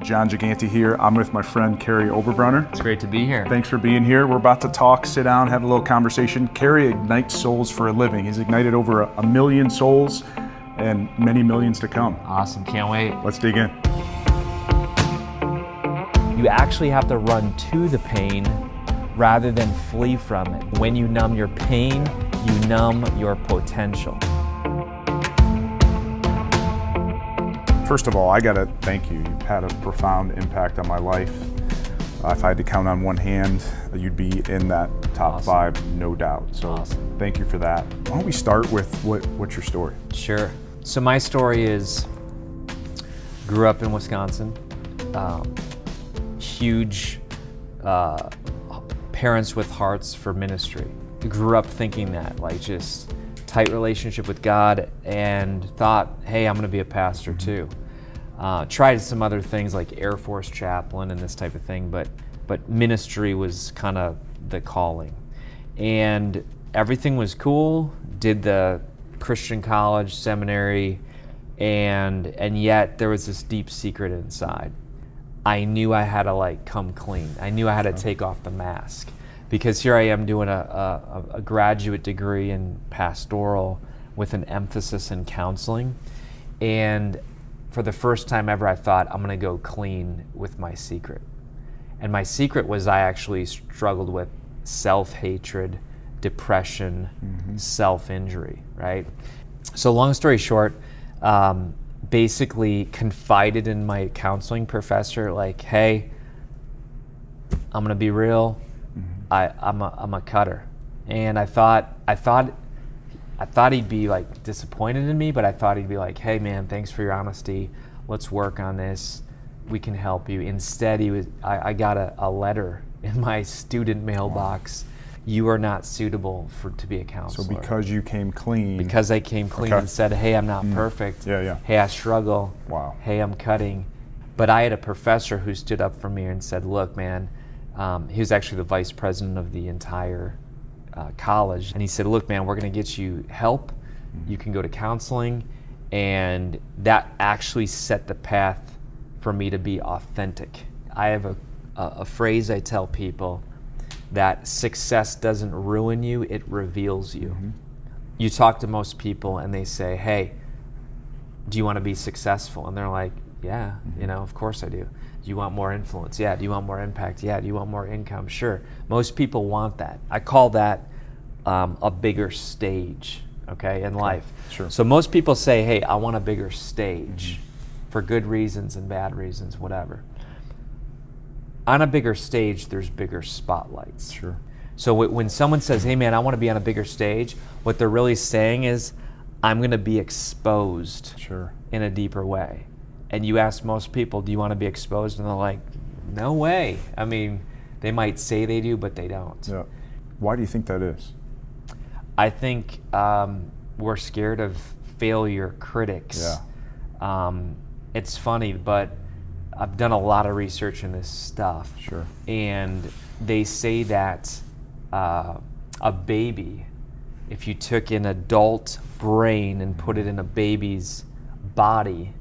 John Gigante here. I'm with my friend Kary Oberbrunner. It's great to be here. Thanks for being here. We're about to talk, sit down, have a little conversation. Kary ignites souls for a living. He's ignited over a million souls and many millions to come. Awesome, can't wait. Let's dig in. You actually have to run to the pain rather than flee from it. When you numb your pain, you numb your potential. First of all, I gotta thank you. You've had a profound impact on my life. If I had to count on one hand, you'd be in that top Awesome. 5, no doubt. So Awesome. Thank you for that. Why don't we start with what's your story? Sure. So my story is, grew up in Wisconsin, huge parents with hearts for ministry. Grew up thinking that, like just tight relationship with God, and thought, hey, I'm gonna be a pastor too. Tried some other things like Air Force chaplain and this type of thing, but ministry was kind of the calling. And everything was cool, did the Christian college, seminary, and yet there was this deep secret inside. I knew I had to like come clean. I knew I had to take off the mask. Because here I am doing a graduate degree in pastoral with an emphasis in counseling. And for the first time ever, I thought, I'm gonna go clean with my secret. And my secret was I actually struggled with self-hatred, depression, self-injury, right? So long story short, basically confided in my counseling professor, like, hey, I'm gonna be real. I'm a cutter, and I thought he'd be like disappointed in me, but I thought he'd be like, hey man, thanks for your honesty. Let's work on this. We can help you. Instead, I got a letter in my student mailbox. You are not suitable to be a counselor. So because you came clean. Because I came clean and said, hey, I'm not perfect. Yeah. Hey, I struggle. Wow. Hey, I'm cutting. But I had a professor who stood up for me and said, look, man, he was actually the vice president of the entire college. And he said, look, man, we're gonna get you help. You can go to counseling. And that actually set the path for me to be authentic. I have a phrase I tell people, that success doesn't ruin you, it reveals you. You talk to most people and they say, hey, do you wanna be successful? And they're like, yeah, of course I do. Do you want more influence? Yeah. Do you want more impact? Yeah. Do you want more income? Sure. Most people want that. I call that a bigger stage, in life. Sure. So most people say, hey, I want a bigger stage for good reasons and bad reasons, whatever. On a bigger stage, there's bigger spotlights. Sure. So when someone says, hey man, I want to be on a bigger stage, what they're really saying is, I'm going to be exposed in a deeper way. And you ask most people, do you want to be exposed? And they're like, no way. I mean, they might say they do, but they don't. Yeah. Why do you think that is? I think we're scared of failure critics. Yeah. It's funny, but I've done a lot of research in this stuff. Sure. And they say that a baby, if you took an adult brain and put it in a baby's body,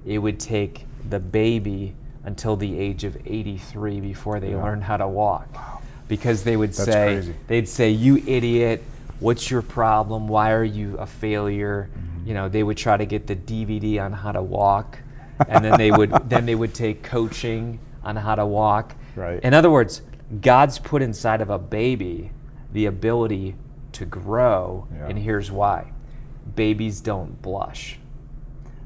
it would take the baby until the age of 83 before they learn how to walk. Wow. Because they would they'd say, you idiot, what's your problem? Why are you a failure? They would try to get the DVD on how to walk, and then they would take coaching on how to walk. Right. In other words, God's put inside of a baby the ability to grow, and here's why. Babies don't blush.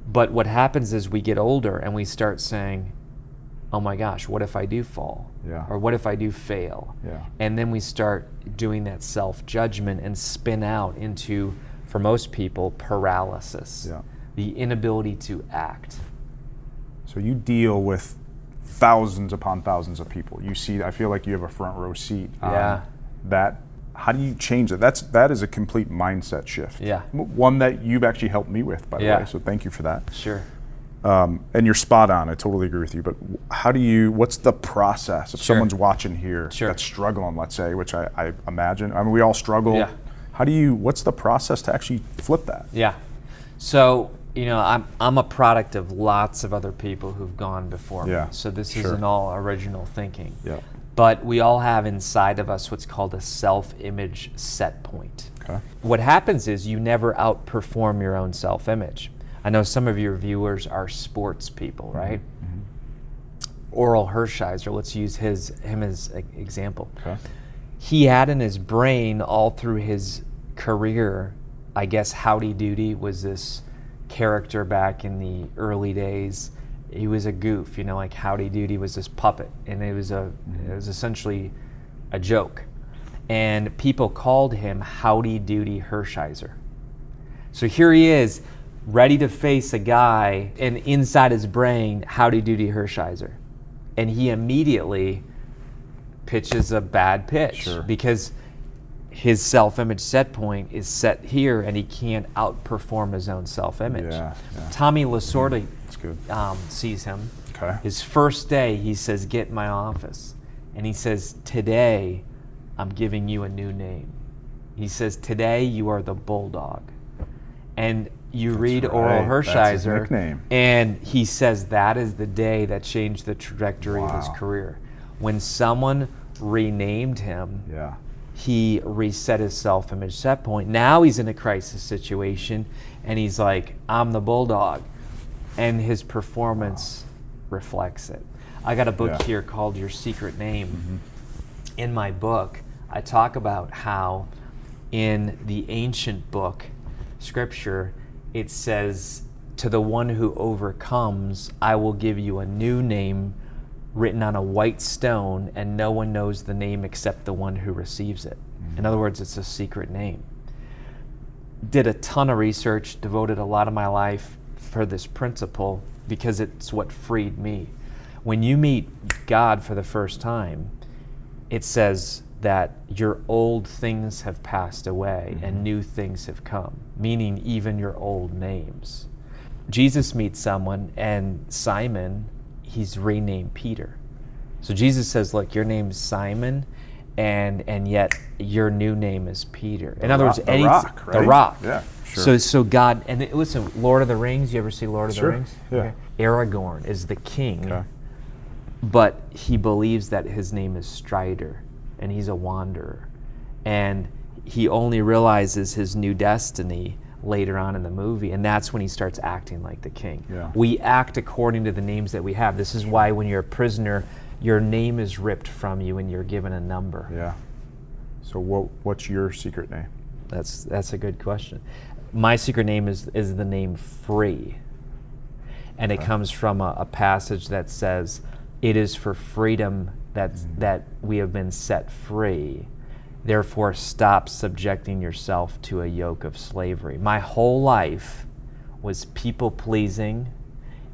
But what happens is we get older and we start saying, oh my gosh, what if I do fall? Yeah. Or what if I do fail? Yeah. And then we start doing that self-judgment and spin out into, for most people, paralysis. Yeah. The inability to act. So you deal with thousands upon thousands of people. You see, I feel like you have a front row seat on that. How do you change that? That is a complete mindset shift. Yeah. One that you've actually helped me with, by the way, so thank you for that. Sure. And you're spot on, I totally agree with you, but what's the process if someone's watching here that's struggling, let's say, which I imagine, we all struggle. Yeah. What's the process to actually flip that? Yeah. So I'm a product of lots of other people who've gone before me. So this isn't all original thinking. Yeah. But we all have inside of us what's called a self-image set point. Okay. What happens is you never outperform your own self-image. I know some of your viewers are sports people, right? Mm-hmm. Oral Hershiser, let's use him as an example. Okay. He had in his brain all through his career, I guess Howdy Doody was this character back in the early days. He was a goof, like Howdy Doody was this puppet, and it was essentially a joke. And people called him Howdy Doody Hershiser. So here he is, ready to face a guy, and inside his brain, Howdy Doody Hershiser. And he immediately pitches a bad pitch because his self-image set point is set here, and he can't outperform his own self-image. Tommy Lasorda sees him. Okay. His first day, he says, "Get in my office." And he says, "Today, I'm giving you a new name." He says, "Today, you are the Bulldog." And you read Oral Hershiser, that's his nickname. And he says that is the day that changed the trajectory of his career. When someone renamed him, he reset his self-image set point. Now he's in a crisis situation, and he's like, "I'm the Bulldog," and his performance reflects it. I got a book here called Your Secret Name. Mm-hmm. In my book, I talk about how in the ancient book, Scripture, it says, "To the one who overcomes, I will give you a new name written on a white stone, and no one knows the name except the one who receives it." In other words, it's a secret name. Did a ton of research, devoted a lot of my life for this principle because it's what freed me. When you meet God for the first time, it says that your old things have passed away and new things have come, meaning even your old names. Jesus meets someone, and Simon, he's renamed Peter. So Jesus says, "Look, your name's Simon, and yet your new name is Peter." In other words, the rock, right? The rock. Yeah, sure. So God, and listen, Lord of the Rings. You ever see Lord of the Rings? Yeah. Okay. Aragorn is the king, Okay. but he believes that his name is Strider, and he's a wanderer, and he only realizes his new destiny later on in the movie, and that's when he starts acting like the king. We act according to the names that we have. This is why when you're a prisoner, your name is ripped from you and you're given a number. Yeah. So what's your secret name? That's a good question. My secret name is the name Free, and it comes from a passage that says, "It is for freedom that we have been set free. Therefore, stop subjecting yourself to a yoke of slavery." My whole life was people-pleasing.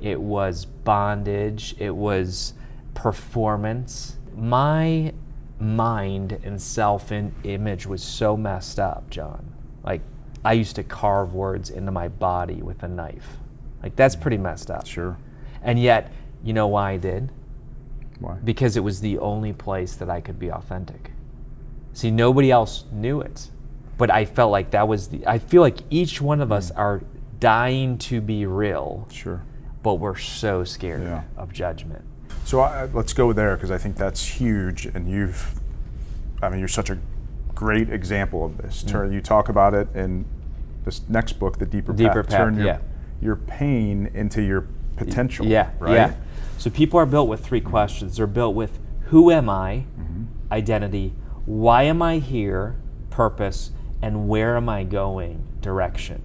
It was bondage. It was performance. My mind and self-image was so messed up, John. Like, I used to carve words into my body with a knife. Like, that's pretty messed up. Sure. And yet, you know why I did? Why? Because it was the only place that I could be authentic. See, nobody else knew it, but I felt like I feel like each one of us are dying to be real. Sure. But we're so scared of judgment. So let's go there, because I think that's huge, and you're such a great example of this. You talk about it in this next book, The Deeper Path. Turn your pain into your potential. Right? So people are built with three questions. They're built with, who am I? Identity. Why am I here? Purpose. And where am I going? Direction.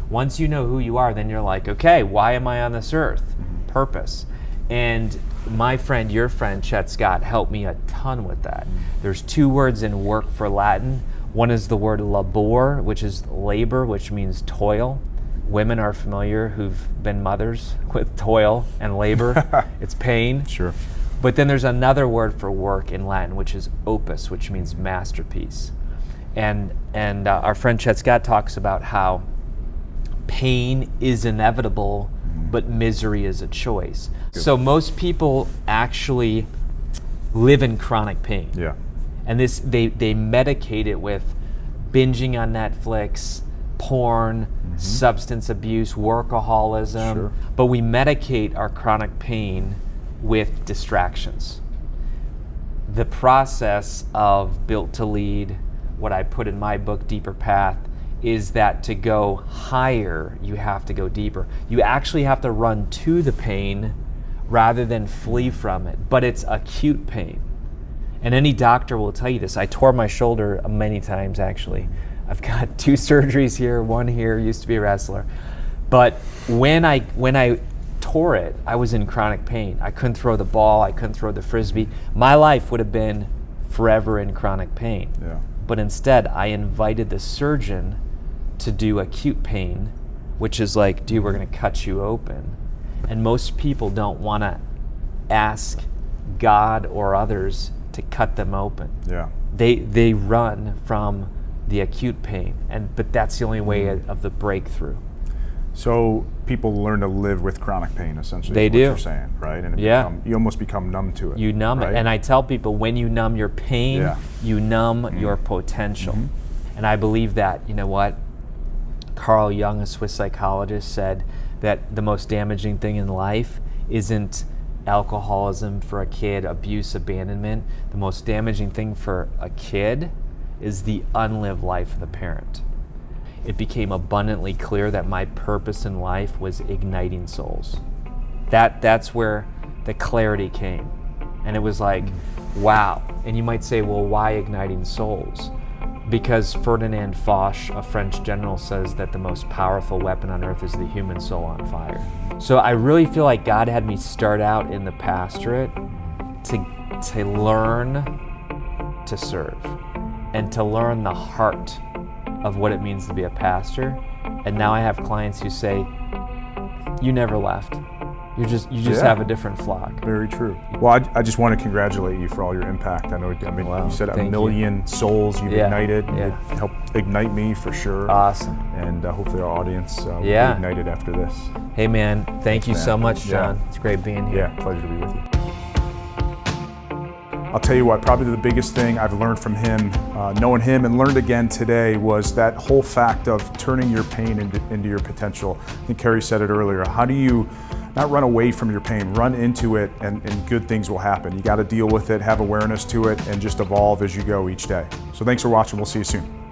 Once you know who you are, then you're like, okay, why am I on this earth? Purpose. And my friend, your friend, Chet Scott, helped me a ton with that. There's two words in work for Latin. One is the word labor, which is labor, which means toil. Women are familiar who've been mothers with toil and labor. It's pain. Sure. But then there's another word for work in Latin, which is opus, which means masterpiece. And our friend Chet Scott talks about how pain is inevitable, but misery is a choice. So most people actually live in chronic pain. Yeah. And they medicate it with binging on Netflix, porn, substance abuse, workaholism, Sure. but we medicate our chronic pain with distractions. The process of Built to Lead, what I put in my book, Deeper Path, is that to go higher, you have to go deeper. You actually have to run to the pain rather than flee from it, but it's acute pain. And any doctor will tell you this. I tore my shoulder many times, actually. I've got 2 surgeries here, 1 here, used to be a wrestler. But when I tore it, I was in chronic pain. I couldn't throw the ball, I couldn't throw the frisbee. My life would have been forever in chronic pain. Yeah. But instead, I invited the surgeon to do acute pain, which is like, dude, we're gonna cut you open. And most people don't wanna ask God or others to cut them open. Yeah. They run from the acute pain, but that's the only way of the breakthrough. So people learn to live with chronic pain, essentially. They is what do. You're saying, right? And you almost become numb to it. You numb right? it, and I tell people, when you numb your pain, you numb your potential. And I believe that, you know what? Carl Jung, a Swiss psychologist, said that the most damaging thing in life isn't alcoholism for a kid, abuse, abandonment. The most damaging thing for a kid is the unlived life of the parent. It became abundantly clear that my purpose in life was igniting souls. That's where the clarity came. And it was like, wow. And you might say, well, why igniting souls? Because Ferdinand Foch, a French general, says that the most powerful weapon on earth is the human soul on fire. So I really feel like God had me start out in the pastorate to learn to serve and to learn the heart of what it means to be a pastor. And now I have clients who say, you never left. You just have a different flock. Very true. Well, I just want to congratulate you for all your impact. I know, you said a million souls you've ignited. Yeah. It helped ignite me for sure. Awesome. And hopefully our audience will be ignited after this. Hey man, thank you so much, John. Yeah. It's great being here. Yeah, pleasure to be with you. I'll tell you what, probably the biggest thing I've learned from him, knowing him and learned again today, was that whole fact of turning your pain into your potential. I think Kary said it earlier. How do you not run away from your pain, run into it, and good things will happen. You got to deal with it, have awareness to it, and just evolve as you go each day. So thanks for watching. We'll see you soon.